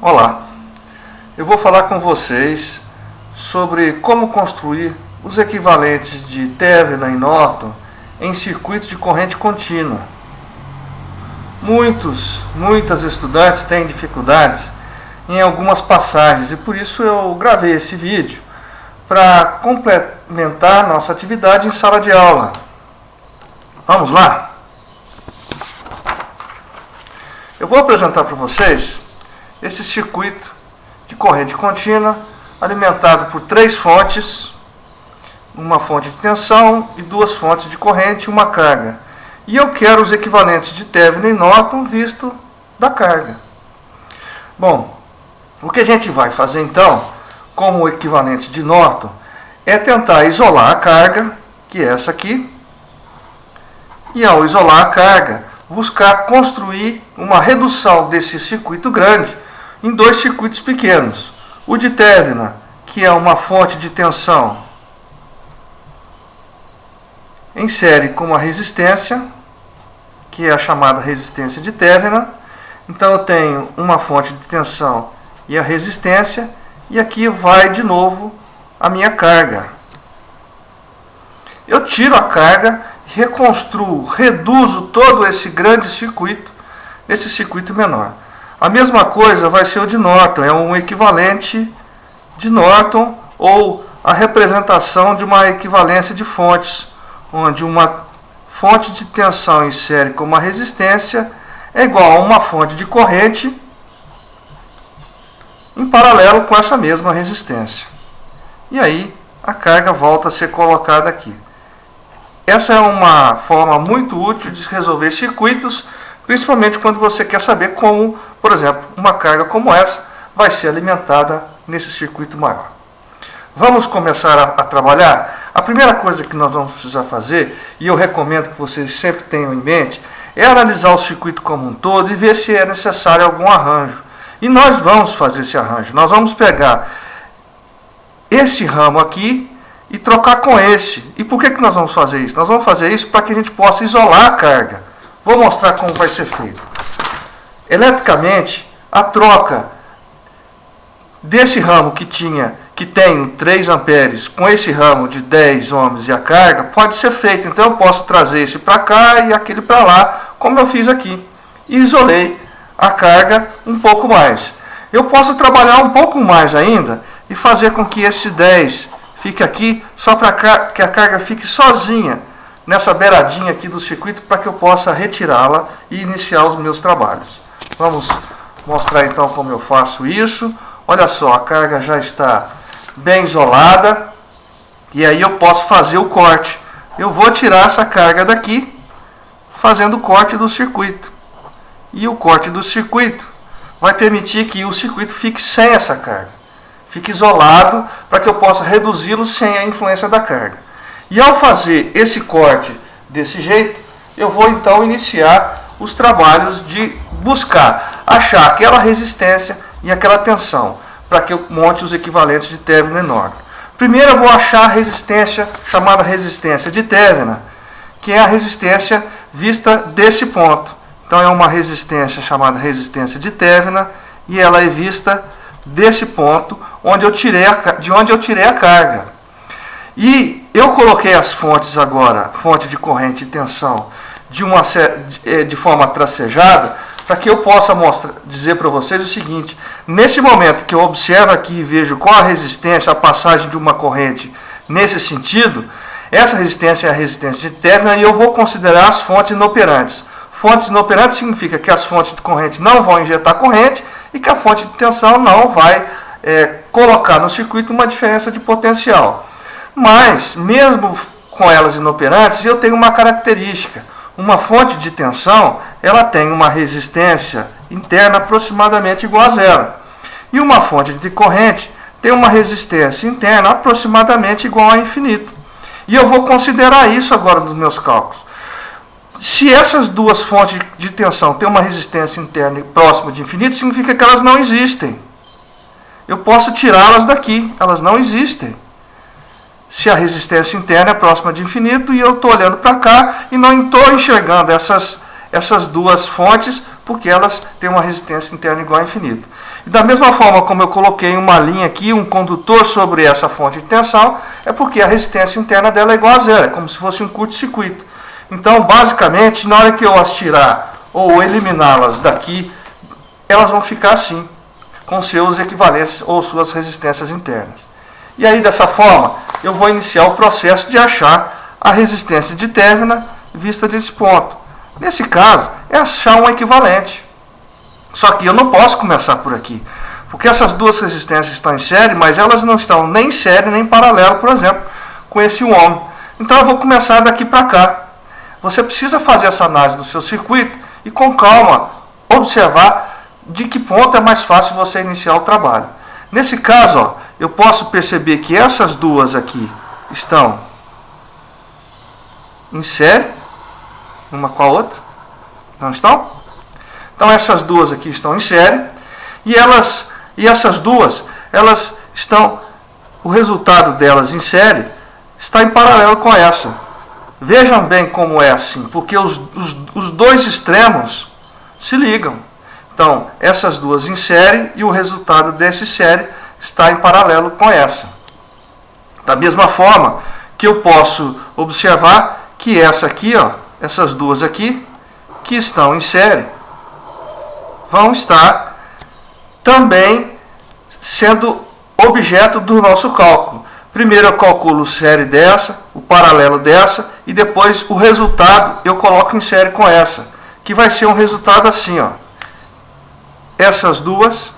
Olá, eu vou falar com vocês sobre como construir os equivalentes de Thevenin e Norton em circuitos de corrente contínua. Muitas estudantes têm dificuldades em algumas passagens e por isso eu gravei esse vídeo para complementar nossa atividade em sala de aula. Vamos lá? Eu vou apresentar para vocês esse circuito de corrente contínua alimentado por 3 fontes, uma fonte de tensão e 2 fontes de corrente e uma carga. E eu quero os equivalentes de Thevenin e Norton visto da carga. Bom, o que a gente vai fazer então, como equivalente de Norton, é tentar isolar a carga, que é essa aqui, e ao isolar a carga, buscar construir uma redução desse circuito grande em 2 circuitos pequenos. O de Thevenin, que é uma fonte de tensão em série com uma resistência, que é a chamada resistência de Thevenin. Então eu tenho uma fonte de tensão e a resistência, e aqui vai de novo a minha carga. Eu tiro a carga, reconstruo, reduzo todo esse grande circuito nesse circuito menor. A mesma coisa vai ser o de Norton, é um equivalente de Norton, ou a representação de uma equivalência de fontes, onde uma fonte de tensão em série com uma resistência é igual a uma fonte de corrente em paralelo com essa mesma resistência. E aí a carga volta a ser colocada aqui. Essa é uma forma muito útil de resolver circuitos, principalmente quando você quer saber como, por exemplo, uma carga como essa vai ser alimentada nesse circuito maior. Vamos começar a trabalhar? A primeira coisa que nós vamos precisar fazer, e eu recomendo que vocês sempre tenham em mente, é analisar o circuito como um todo e ver se é necessário algum arranjo. E nós vamos fazer esse arranjo. Nós vamos pegar esse ramo aqui e trocar com esse. E por que nós vamos fazer isso? Nós vamos fazer isso para que a gente possa isolar a carga. Vou mostrar como vai ser feito. Eletricamente, a troca desse ramo que tem 3 amperes com esse ramo de 10 ohms e a carga pode ser feita. Então eu posso trazer esse para cá e aquele para lá, como eu fiz aqui. E isolei a carga um pouco mais. Eu posso trabalhar um pouco mais ainda e fazer com que esse 10 fique aqui, só para que a carga fique sozinha nessa beiradinha aqui do circuito, para que eu possa retirá-la e iniciar os meus trabalhos. Vamos mostrar então como eu faço isso. Olha só, a carga já está bem isolada e aí eu posso fazer o corte. Eu vou tirar essa carga daqui, fazendo o corte do circuito. E o corte do circuito vai permitir que o circuito fique sem essa carga. Fique isolado para que eu possa reduzi-lo sem a influência da carga. E ao fazer esse corte desse jeito, eu vou então iniciar os trabalhos de buscar achar aquela resistência e aquela tensão, para que eu monte os equivalentes de Thevenin e Norton. Primeiro eu vou achar a resistência, chamada resistência de Thevenin, que é a resistência vista desse ponto. Então é uma resistência chamada resistência de Thevenin, e ela é vista desse ponto de onde eu tirei a carga. E eu coloquei as fontes agora, fonte de corrente e tensão, de forma tracejada, para que eu possa dizer para vocês o seguinte: nesse momento que eu observo aqui e vejo qual a resistência, a passagem de uma corrente nesse sentido, essa resistência é a resistência de Thevenin, e eu vou considerar as fontes inoperantes. Fontes inoperantes significa que as fontes de corrente não vão injetar corrente e que a fonte de tensão não vai colocar no circuito uma diferença de potencial. Mas, mesmo com elas inoperantes, eu tenho uma característica. Uma fonte de tensão, ela tem uma resistência interna aproximadamente igual a 0. E uma fonte de corrente tem uma resistência interna aproximadamente igual a infinito. E eu vou considerar isso agora nos meus cálculos. Se essas 2 fontes de tensão têm uma resistência interna próxima de infinito, significa que elas não existem. Eu posso tirá-las daqui, elas não existem. Se a resistência interna é próxima de infinito e eu estou olhando para cá e não estou enxergando essas 2 fontes, porque elas têm uma resistência interna igual a infinito. E da mesma forma como eu coloquei uma linha aqui, um condutor sobre essa fonte de tensão, é porque a resistência interna dela é igual a zero, é como se fosse um curto-circuito. Então, basicamente, na hora que eu as tirar ou eliminá-las daqui, elas vão ficar assim, com seus equivalentes ou suas resistências internas. E aí, dessa forma, eu vou iniciar o processo de achar a resistência de términa vista desse ponto. Nesse caso, é achar um equivalente. Só que eu não posso começar por aqui, porque essas duas resistências estão em série, mas elas não estão nem em série nem em paralelo, por exemplo, com esse ohm. Então eu vou começar daqui para cá. Você precisa fazer essa análise do seu circuito e com calma observar de que ponto é mais fácil você iniciar o trabalho. Nesse caso, ó, eu posso perceber que essas duas aqui estão em série, uma com a outra, não estão? Então essas duas aqui estão em série e essas duas, elas estão, o resultado delas em série está em paralelo com essa. Vejam bem como é assim, porque os dois extremos se ligam. Então, essas duas em série e o resultado desse série está em paralelo com essa. Da mesma forma que eu posso observar que essa aqui, ó, essas duas aqui, que estão em série, vão estar também sendo objeto do nosso cálculo. Primeiro eu calculo série dessa, o paralelo dessa, e depois o resultado eu coloco em série com essa, que vai ser um resultado assim, ó. Essas duas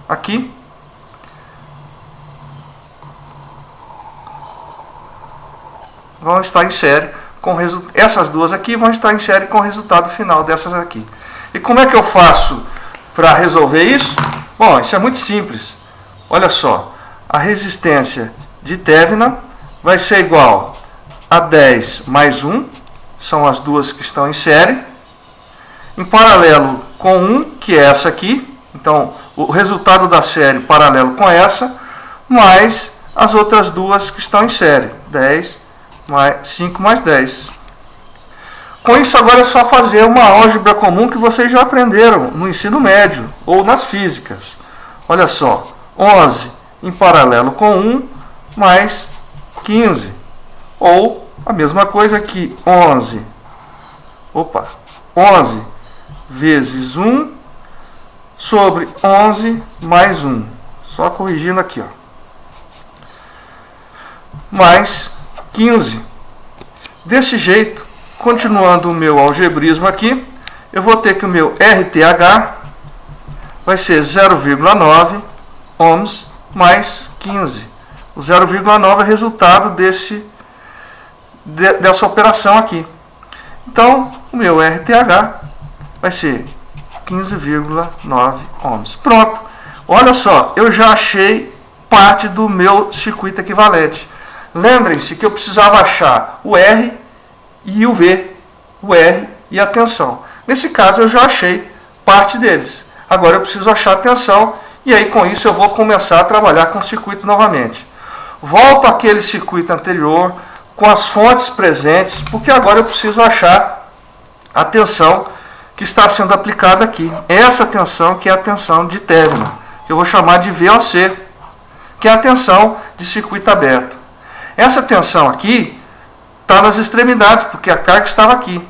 aqui vão estar em série com essas duas aqui vão estar em série com o resultado final dessas aqui. E como é que eu faço para resolver isso? Bom, isso é muito simples. Olha só, a resistência de términa vai ser igual a 10 mais 1, são as duas que estão em série, em paralelo com 1, que é essa aqui, então o resultado da série paralelo com essa, mais as outras duas que estão em série, 10 mais 5 mais 10. Com isso agora é só fazer uma álgebra comum que vocês já aprenderam no ensino médio ou nas físicas. Olha só, 11 em paralelo com 1 mais 15. Ou a mesma coisa que 11 vezes 1 sobre 11 mais 1. Só corrigindo aqui, ó. Mais 15. Desse jeito, continuando o meu algebrismo aqui, eu vou ter que o meu RTH vai ser 0,9 ohms mais 15. O 0,9 é resultado dessa operação aqui. Então, o meu RTH vai ser 15,9 ohms. Pronto. Olha só, eu já achei parte do meu circuito equivalente. Lembrem-se que eu precisava achar o R e o V, o R e a tensão. Nesse caso eu já achei parte deles. Agora eu preciso achar a tensão e aí com isso eu vou começar a trabalhar com o circuito novamente. Volto àquele circuito anterior com as fontes presentes, porque agora eu preciso achar a tensão que está sendo aplicada aqui. Essa tensão que é a tensão de término, que eu vou chamar de VOC, que é a tensão de circuito aberto. Essa tensão aqui está nas extremidades, porque a carga estava aqui.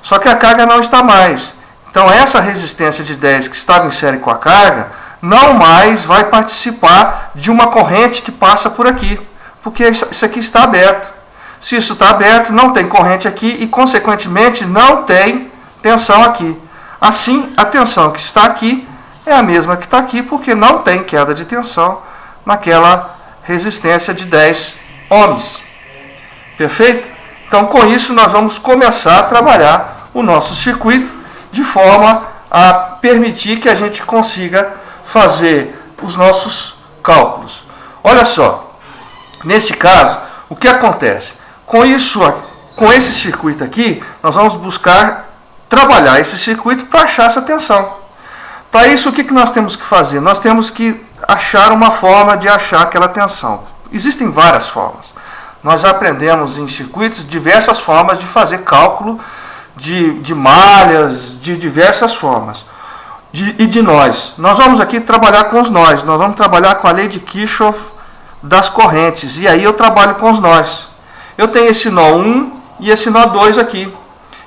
Só que a carga não está mais. Então essa resistência de 10 que estava em série com a carga, não mais vai participar de uma corrente que passa por aqui, porque isso aqui está aberto. Se isso está aberto, não tem corrente aqui e, consequentemente, não tem tensão aqui. Assim, a tensão que está aqui é a mesma que está aqui, porque não tem queda de tensão naquela resistência de 10 ohms. Perfeito? Então, com isso, nós vamos começar a trabalhar o nosso circuito de forma a permitir que a gente consiga fazer os nossos cálculos. Olha só, nesse caso, o que acontece? Com esse circuito aqui, nós vamos buscar trabalhar esse circuito para achar essa tensão. Para isso, o que nós temos que fazer? Nós temos que achar uma forma de achar aquela tensão. Existem várias formas. Nós aprendemos em circuitos diversas formas de fazer cálculo de malhas, de diversas formas. E de nós. Nós vamos aqui trabalhar com os nós. Nós vamos trabalhar com a lei de Kirchhoff das correntes. E aí eu trabalho com os nós. Eu tenho esse nó 1 e esse nó 2 aqui.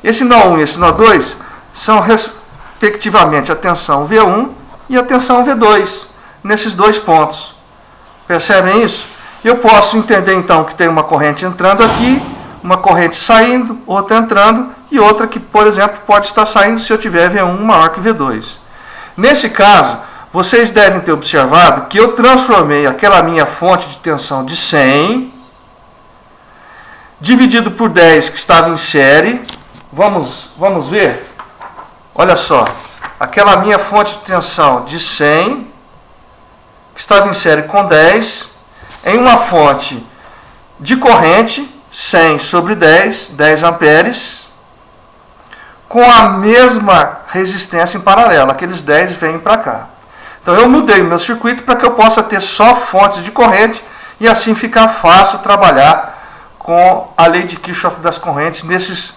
Esse nó 1 e esse nó 2 são respectivamente a tensão V1 e a tensão V2, nesses dois pontos. Percebem isso? Eu posso entender então que tem uma corrente entrando aqui, uma corrente saindo, outra entrando e outra que, por exemplo, pode estar saindo se eu tiver V1 maior que V2. Nesse caso, vocês devem ter observado que eu transformei aquela minha fonte de tensão de 100 dividido por 10 que estava em série. Vamos ver? Olha só, aquela minha fonte de tensão de 100 que estava em série com 10 em uma fonte de corrente 100 sobre 10, 10 amperes, com a mesma resistência em paralelo. Aqueles 10 vêm para cá. Então eu mudei o meu circuito para que eu possa ter só fontes de corrente e assim ficar fácil trabalhar com a lei de Kirchhoff das correntes nesses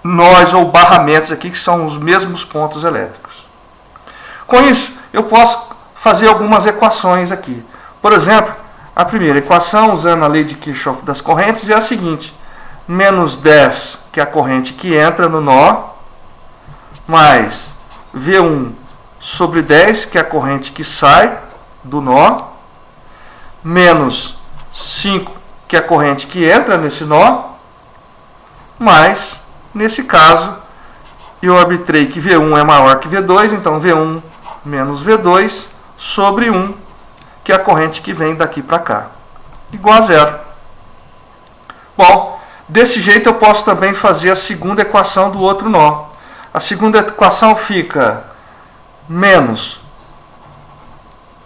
nós ou barramentos aqui que são os mesmos pontos elétricos. Com isso, eu posso fazer algumas equações aqui. Por exemplo, a primeira equação, usando a lei de Kirchhoff das correntes, é a seguinte: menos 10, que é a corrente que entra no nó, mais V1 sobre 10, que é a corrente que sai do nó, menos 5, que é a corrente que entra nesse nó, mais, nesse caso, eu arbitrei que V1 é maior que V2, então V1 menos V2 sobre 1, que é a corrente que vem daqui para cá, igual a zero. Bom, desse jeito eu posso também fazer a segunda equação do outro nó. A segunda equação fica menos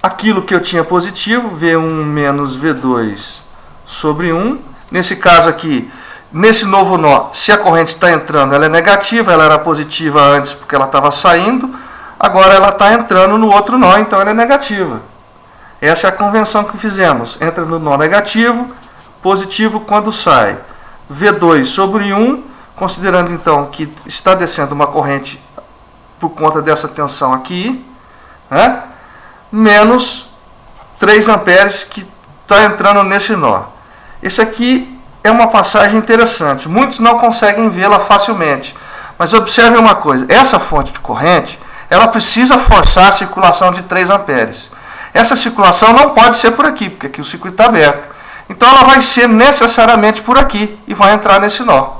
aquilo que eu tinha positivo, V1 menos V2 sobre 1. Nesse caso aqui, nesse novo nó, se a corrente está entrando, ela é negativa, ela era positiva antes porque ela estava saindo, agora ela está entrando no outro nó, então ela é negativa. Essa é a convenção que fizemos. Entra no nó negativo, positivo quando sai. V2 sobre 1, considerando então que está descendo uma corrente por conta dessa tensão aqui, né? Menos 3 amperes que está entrando nesse nó. Esse aqui é uma passagem interessante. Muitos não conseguem vê-la facilmente. Mas observem uma coisa. Essa fonte de corrente, ela precisa forçar a circulação de 3 amperes. Essa circulação não pode ser por aqui, porque aqui o circuito está aberto. Então ela vai ser necessariamente por aqui e vai entrar nesse nó.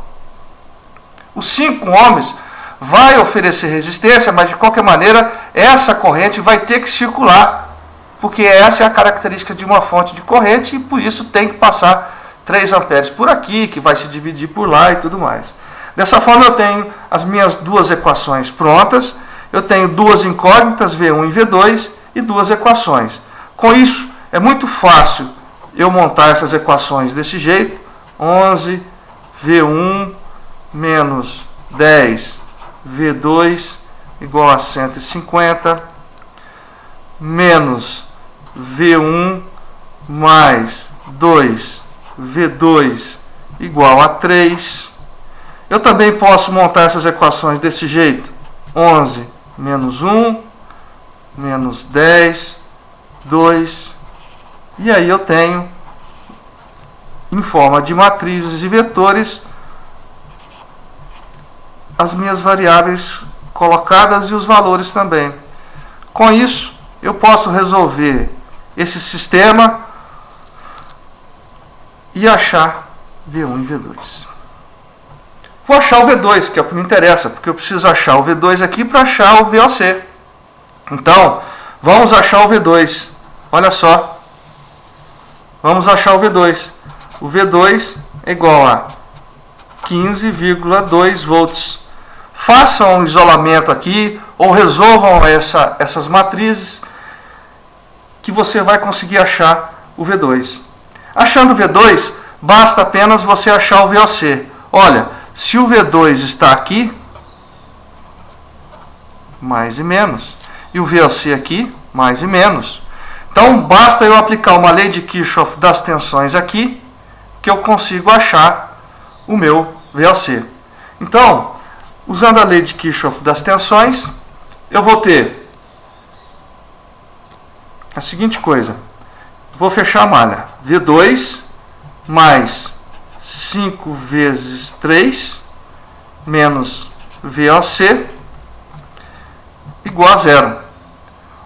Os 5 ohms vai oferecer resistência, mas de qualquer maneira essa corrente vai ter que circular, porque essa é a característica de uma fonte de corrente e por isso tem que passar 3 amperes por aqui, que vai se dividir por lá e tudo mais. Dessa forma eu tenho as minhas duas equações prontas, eu tenho duas incógnitas, V1 e V2, e duas equações. Com isso, é muito fácil eu montar essas equações desse jeito. 11 V1 menos 10 V2 igual a 150, menos V1 mais 2 V2 igual a 3. Eu também posso montar essas equações desse jeito. 11 menos 1 menos 10, 2, e aí eu tenho, em forma de matrizes e vetores, as minhas variáveis colocadas e os valores também. Com isso, eu posso resolver esse sistema e achar V1 e V2. Vou achar o V2, que é o que me interessa, porque eu preciso achar o V2 aqui para achar o VOC. Então, vamos achar o V2. Olha só. Vamos achar o V2. O V2 é igual a 15,2 volts. Façam um isolamento aqui ou resolvam essas matrizes que você vai conseguir achar o V2. Achando o V2, basta apenas você achar o VOC. Olha, se o V2 está aqui, mais e menos, e o VOC aqui, mais e menos. Então, basta eu aplicar uma lei de Kirchhoff das tensões aqui, que eu consigo achar o meu VOC. Então, usando a lei de Kirchhoff das tensões, eu vou ter a seguinte coisa. Vou fechar a malha. V2 mais 5 vezes 3 menos VOC igual a zero.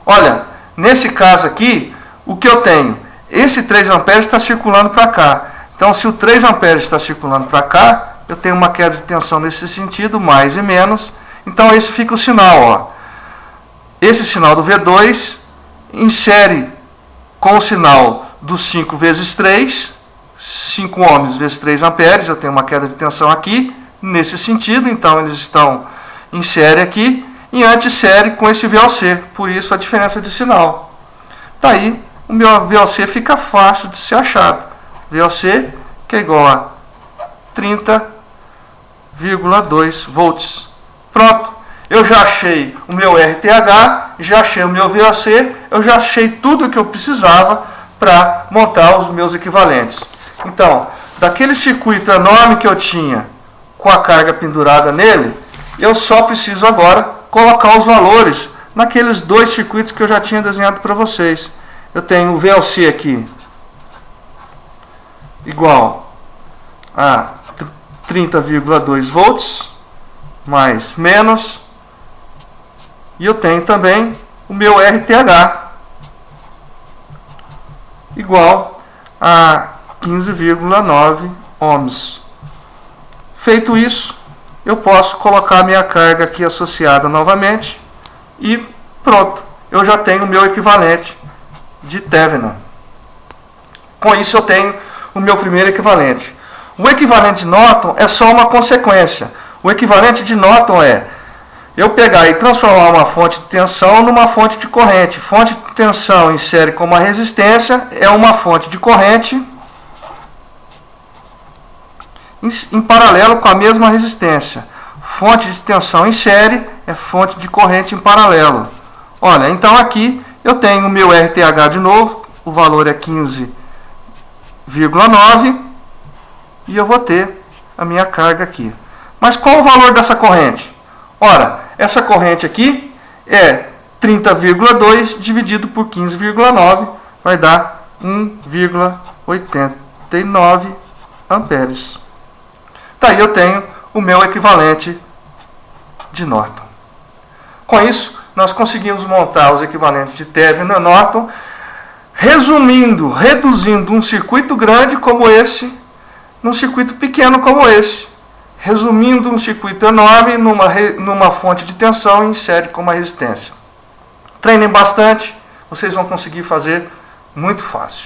Olha, nesse caso aqui, o que eu tenho? Esse 3 amperes está circulando para cá. Então, se o 3 amperes está circulando para cá, eu tenho uma queda de tensão nesse sentido, mais e menos. Então, esse fica o sinal. Ó. Esse sinal do V2 insere com o sinal do 5 vezes 3, 5 ohms vezes 3 amperes, eu tenho uma queda de tensão aqui, nesse sentido, então eles estão em série aqui, e antissérie com esse VOC, por isso a diferença de sinal. Daí, o meu VOC fica fácil de ser achado. VOC, que é igual a 30,2 volts. Pronto, eu já achei o meu RTH, já achei o meu VOC, eu já achei tudo o que eu precisava para montar os meus equivalentes. Então, daquele circuito enorme que eu tinha com a carga pendurada nele, eu só preciso agora colocar os valores naqueles dois circuitos que eu já tinha desenhado para vocês. Eu tenho o VOC aqui igual a 30,2 volts mais menos, e eu tenho também o meu RTH igual a 15,9 ohms. Feito isso, eu posso colocar a minha carga aqui associada novamente e pronto, eu já tenho o meu equivalente de Thevenin. Com isso eu tenho o meu primeiro equivalente. O equivalente de Norton é só uma consequência. O equivalente de Norton é eu pegar e transformar uma fonte de tensão numa fonte de corrente. Fonte de tensão em série com uma resistência é uma fonte de corrente em paralelo com a mesma resistência. Fonte de tensão em série é fonte de corrente em paralelo. Olha, então aqui eu tenho o meu RTH de novo, o valor é 15,9 e eu vou ter a minha carga aqui. Mas qual o valor dessa corrente? Ora, essa corrente aqui é 30,2 dividido por 15,9 vai dar 1,89 amperes. Daí eu tenho o meu equivalente de Norton. Com isso, nós conseguimos montar os equivalentes de Thevenin e Norton, resumindo, reduzindo um circuito grande como esse, num circuito pequeno como esse. Resumindo um circuito enorme numa fonte de tensão em série com uma resistência. Treinem bastante, vocês vão conseguir fazer muito fácil.